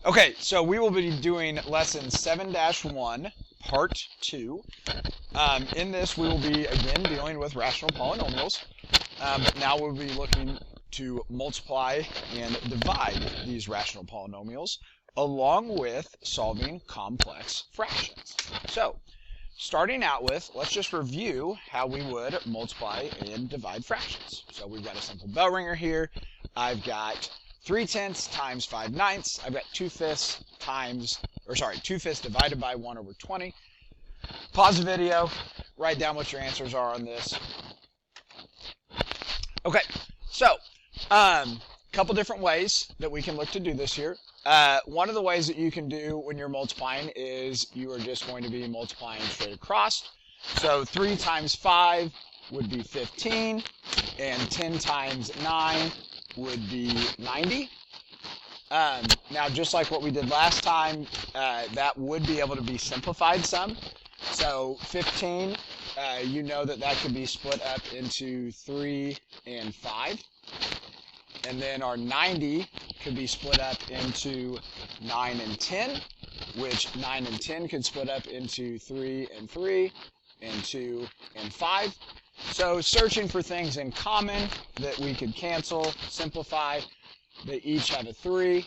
Okay, so we will be doing lesson 7-1, part 2. In this, we will be, again, dealing with rational polynomials. But now we'll be looking to multiply and divide these rational polynomials along with solving complex fractions. So, starting out with, let's just review how we would multiply and divide fractions. So we've got a simple bell ringer here. I've got 3/10 times 5/9. I've got 2/5 divided by 1/20. Pause the video, write down what your answers are on this. Okay, so couple different ways that we can look to do this here. One of the ways that you can do when you're multiplying is you are just going to be multiplying straight across. So 3 times 5 would be 15, and 10 times 9 would be 90. Now, just like what we did last time, that would be able to be simplified some. So 15, you know that could be split up into 3 and 5. And then our 90 could be split up into 9 and 10, which 9 and 10 could split up into 3 and 3, and 2 and 5. So searching for things in common that we could cancel, simplify, they each have a 3,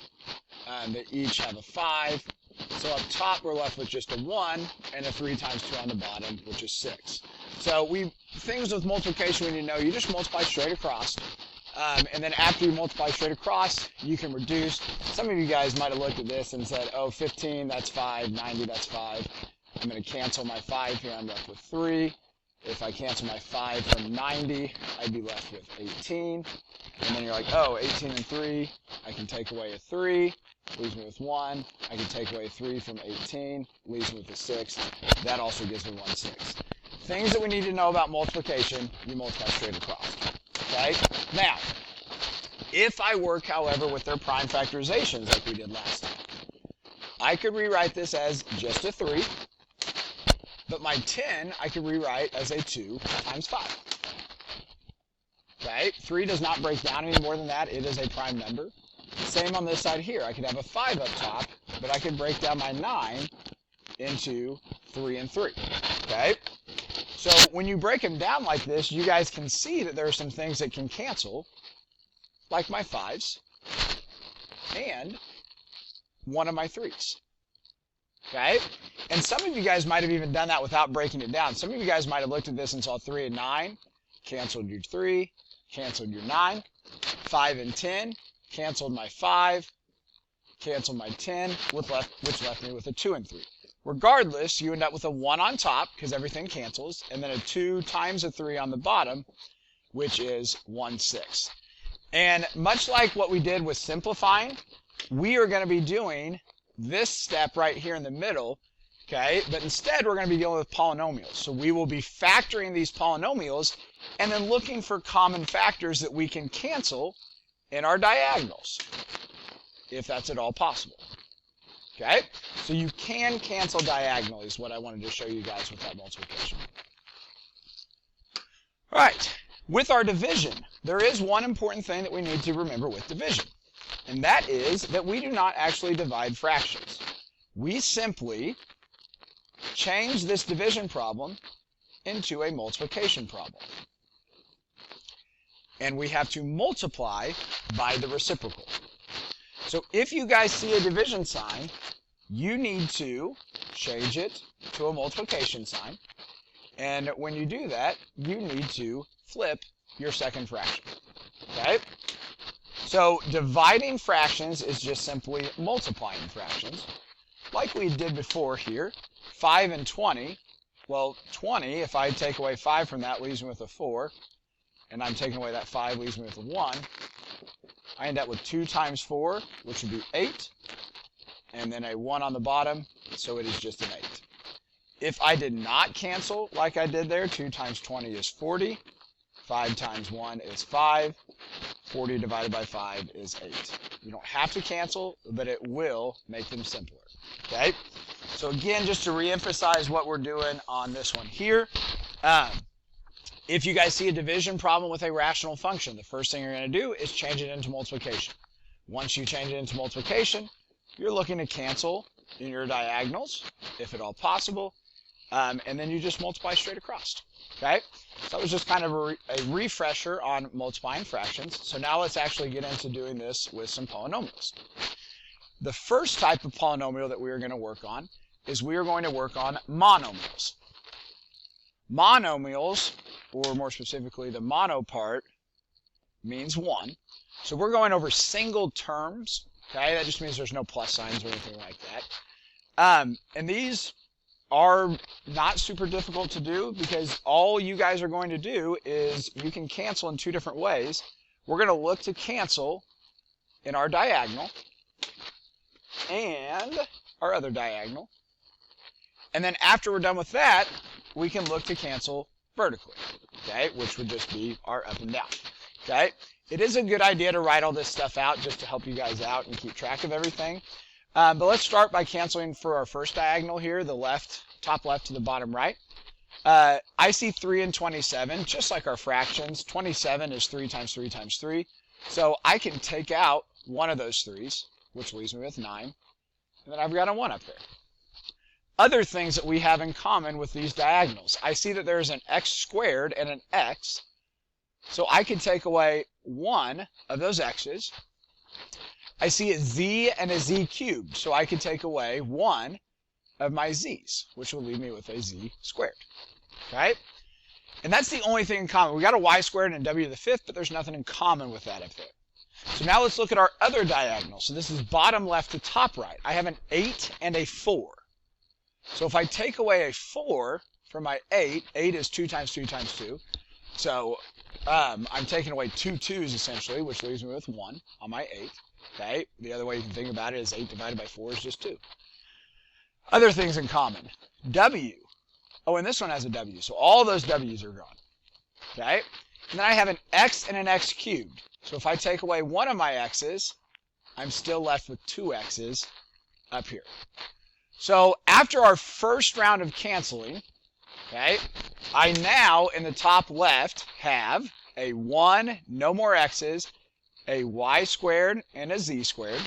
they each have a 5. So up top we're left with just a 1 and a 3 times 2 on the bottom, which is 6. So things with multiplication we need to know, you just multiply straight across. And then after you multiply straight across, you can reduce. Some of you guys might have looked at this and said, oh, 15, that's 5, 90, that's 5. I'm going to cancel my 5 here, I'm left with 3. If I cancel my 5 from 90, I'd be left with 18. And then you're like, oh, 18 and 3, I can take away a 3, leaves me with 1. I can take away 3 from 18, leaves me with a 6. That also gives me 1/6. Things that we need to know about multiplication, you multiply straight across. Okay? Now, if I work, however, with their prime factorizations like we did last time, I could rewrite this as just a 3, but my 10 I could rewrite as a 2 times 5. Okay? 3 does not break down any more than that. It is a prime number. Same on this side here. I could have a 5 up top, but I could break down my 9 into 3 and 3. Okay? So when you break them down like this, you guys can see that there are some things that can cancel, like my 5s and one of my 3s. Okay? And some of you guys might have even done that without breaking it down. Some of you guys might have looked at this and saw 3 and 9, canceled your 3, canceled your 9, 5 and 10, canceled my 5, canceled my 10, which left me with a 2 and 3. Regardless, you end up with a 1 on top, because everything cancels, and then a 2 times a 3 on the bottom, which is 1/6. And much like what we did with simplifying, we are going to be doing this step right here in the middle, okay? But instead, we're going to be dealing with polynomials. So we will be factoring these polynomials and then looking for common factors that we can cancel in our diagonals, if that's at all possible. Okay? So you can cancel diagonally is what I wanted to show you guys with that multiplication. All right. With our division, there is one important thing that we need to remember with division. And that is that we do not actually divide fractions. We simply change this division problem into a multiplication problem. And we have to multiply by the reciprocal. So if you guys see a division sign, you need to change it to a multiplication sign. And when you do that, you need to flip your second fraction. Okay? So dividing fractions is just simply multiplying fractions. Like we did before here, 5 and 20. Well, 20, if I take away 5 from that, leaves me with a 4. And I'm taking away that 5, leaves me with a 1. I end up with 2 times 4, which would be 8, and then a 1 on the bottom, so it is just an 8. If I did not cancel like I did there, 2 times 20 is 40, 5 times 1 is 5, 40 divided by 5 is 8. You don't have to cancel, but it will make them simpler. Okay? So again, just to reemphasize what we're doing on this one here, if you guys see a division problem with a rational function, the first thing you're going to do is change it into multiplication. Once you change it into multiplication, you're looking to cancel in your diagonals, if at all possible, and then you just multiply straight across. Okay, so that was just kind of a refresher on multiplying fractions. So now let's actually get into doing this with some polynomials. The first type of polynomial that we are going to work on is we are going to work on monomials. Monomials, or more specifically the mono part, means 1. So we're going over single terms. Okay, that just means there's no plus signs or anything like that. And these are not super difficult to do because all you guys are going to do is you can cancel in 2 different ways. We're going to look to cancel in our diagonal and our other diagonal. And then after we're done with that, we can look to cancel vertically, okay, which would just be our up and down. Okay, it is a good idea to write all this stuff out just to help you guys out and keep track of everything. But let's start by canceling for our first diagonal here, the left, top left to the bottom right. I see 3 and 27, just like our fractions. 27 is 3 times 3 times 3. So I can take out one of those 3's, which leaves me with 9. And then I've got a 1 up there. Other things that we have in common with these diagonals. I see that there's an x squared and an x. So I can take away one of those x's. I see a z and a z cubed. So I can take away one of my z's, which will leave me with a z squared. Okay? And that's the only thing in common. We got a y squared and a w to the 5th, but there's nothing in common with that up there. So now let's look at our other diagonal. So this is bottom left to top right. I have an 8 and a 4. So if I take away a 4 from my 8, 8 is 2 times 2 times 2. So I'm taking away 2 2's essentially, which leaves me with 1 on my 8. Okay? The other way you can think about it is 8 divided by 4 is just 2. Other things in common. W. Oh, and this one has a W, so all those W's are gone. Okay? And then I have an x and an x cubed. So if I take away one of my x's, I'm still left with 2 x's up here. So after our first round of canceling, okay, I now in the top left have a 1, no more x's, a y squared and a z squared.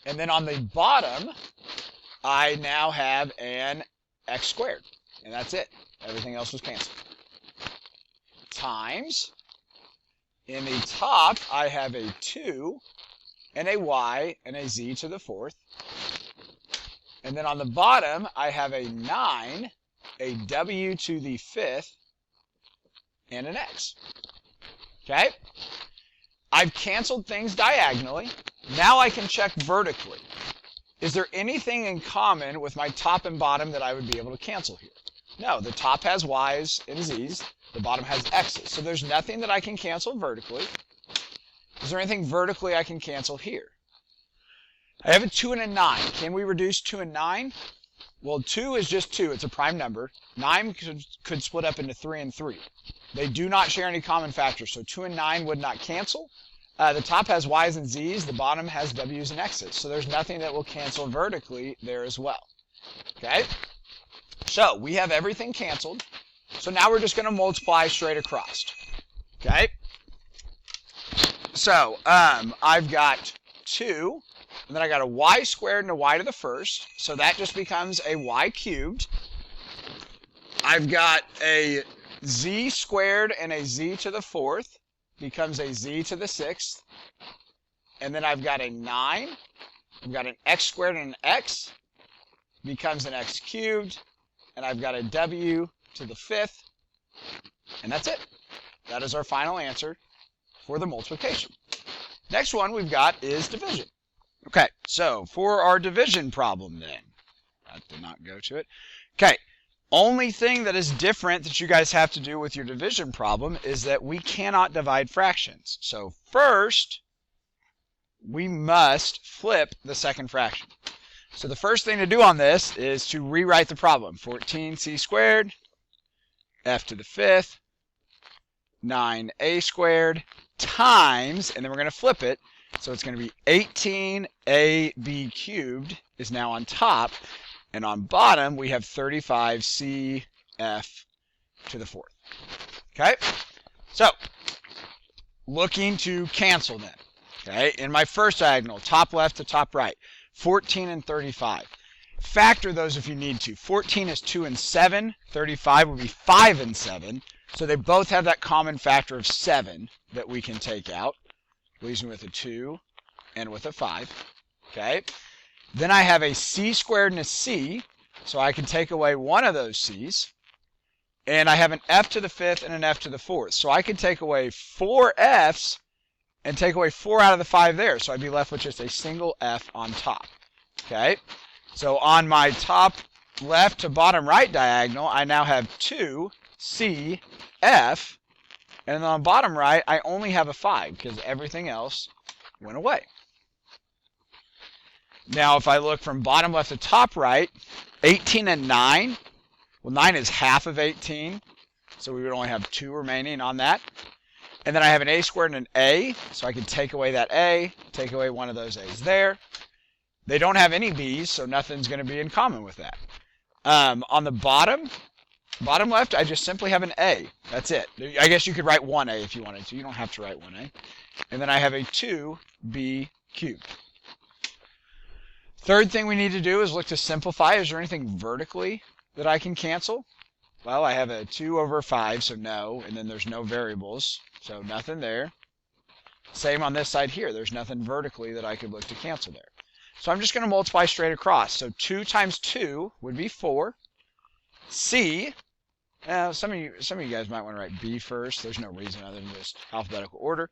And then on the bottom, I now have an x squared. And that's it. Everything else was canceled. Times, in the top, I have a 2 and a y and a z to the 4th. And then on the bottom, I have a 9, a w to the 5th, and an x. Okay? I've canceled things diagonally. Now I can check vertically. Is there anything in common with my top and bottom that I would be able to cancel here? No, the top has y's and z's. The bottom has x's. So there's nothing that I can cancel vertically. Is there anything vertically I can cancel here? I have a 2 and a 9. Can we reduce 2 and 9? Well, 2 is just 2. It's a prime number. 9 could split up into 3 and 3. They do not share any common factors, so 2 and 9 would not cancel. The top has y's and z's. The bottom has w's and x's. So there's nothing that will cancel vertically there as well. Okay? So we have everything canceled. So now we're just going to multiply straight across. Okay? So I've got 2. And then I got a y squared and a y to the 1st. So that just becomes a y cubed. I've got a z squared and a z to the 4th. Becomes a z to the 6th. And then I've got a 9. I've got an x squared and an x. Becomes an x cubed. And I've got a w to the 5th. And that's it. That is our final answer for the multiplication. Next one we've got is division. Okay, so for our division problem then, that did not go to it. Okay, only thing that is different that you guys have to do with your division problem is that we cannot divide fractions. So first, we must flip the second fraction. So the first thing to do on this is to rewrite the problem. 14c squared, f to the 5th, 9a squared, times, and then we're going to flip it. So it's going to be 18ab cubed is now on top, and on bottom we have 35cf to the 4th. Okay? So, looking to cancel then. Okay, in my first diagonal, top left to top right, 14 and 35. Factor those if you need to. 14 is 2 and 7. 35 would be 5 and 7. So they both have that common factor of 7 that we can take out. Leaves me with a 2 and with a 5. Okay. Then I have a c squared and a c. So I can take away one of those c's. And I have an f to the 5th and an f to the 4th. So I can take away 4 f's and take away 4 out of the 5 there. So I'd be left with just a single f on top. Okay. So on my top left to bottom right diagonal, I now have 2 c f. And on bottom right, I only have a 5 because everything else went away. Now, if I look from bottom left to top right, 18 and 9. Well, 9 is half of 18, so we would only have 2 remaining on that. And then I have an a squared and an a, so I can take away that a, take away one of those a's there. They don't have any b's, so nothing's going to be in common with that. On the bottom left, I just simply have an a. That's it. I guess you could write 1a if you wanted to. You don't have to write 1a. And then I have a 2b cubed. Third thing we need to do is look to simplify. Is there anything vertically that I can cancel? Well, I have a 2 over 5, so no. And then there's no variables, so nothing there. Same on this side here. There's nothing vertically that I could look to cancel there. So I'm just going to multiply straight across. So 2 times 2 would be 4. C, some of you guys might want to write B first. There's no reason other than just alphabetical order.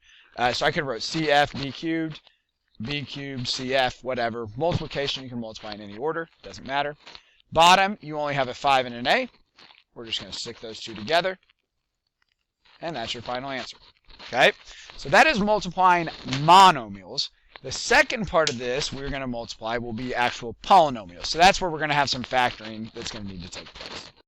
So I could have wrote CF, B cubed, CF, whatever. Multiplication, you can multiply in any order. Doesn't matter. Bottom, you only have a 5 and an A. We're just going to stick those two together. And that's your final answer. Okay? So that is multiplying monomials. The second part of this we're going to multiply will be actual polynomials. So that's where we're going to have some factoring that's going to need to take place.